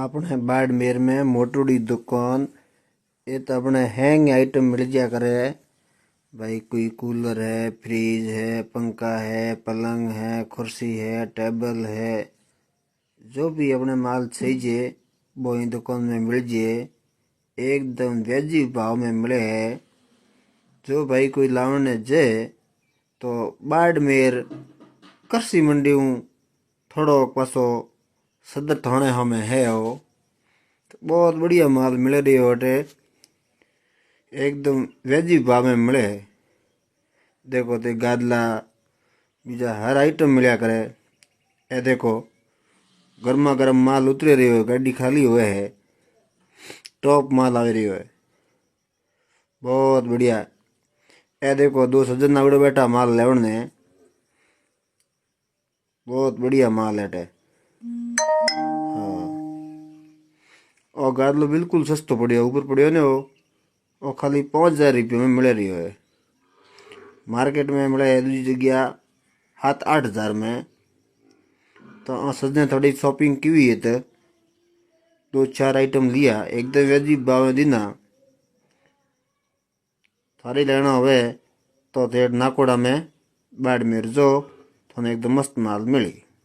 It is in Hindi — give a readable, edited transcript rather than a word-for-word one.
अपने बाड़मेर में मोटूड़ी दुकान। ये तो अपने हैंग आइटम मिल जा करे भाई। कोई कूलर है, फ्रिज है, पंखा है, पलंग है, कुर्सी है, टेबल है, जो भी अपने माल चाहिए वो ही दुकान में मिल जाए। एकदम वाजिब भाव में मिले है। जो भाई कोई लावने जाए तो बाड़मेर कृषि मंडी हूँ थोड़ो पासो सदर थाने हमें है वो। तो बहुत बढ़िया माल मिल रही है अटे, एकदम वाजिब भाव में मिले है। देखो ते गादला बीजा हर आइटम मिलया करे। ए देखो गर्मा गर्म माल उतरे रही हो, गाड़ी खाली हुए है, टॉप माल आ रही है, बहुत बढ़िया। ए देखो दो सज्जन नागड़ो बैठा माल लेवन ने, बहुत बढ़िया माल है। हाँ और गादलो बिल्कुल सस्तो पड़ियो, ऊपर पड़ियो ने वो खाली 5,000 रुपये में मिल रही है। मार्केट में मिले दूसरी जगह 7-8 हज़ार में। तो सजने थोड़ी शॉपिंग की हुई है तो 2-4 आइटम लिया, एकदम वाजिब भाव में दीना। थारी लेना होवे तो नाकोड़ा में बाड़मेर जो थाने एकदम मस्त माल मिली।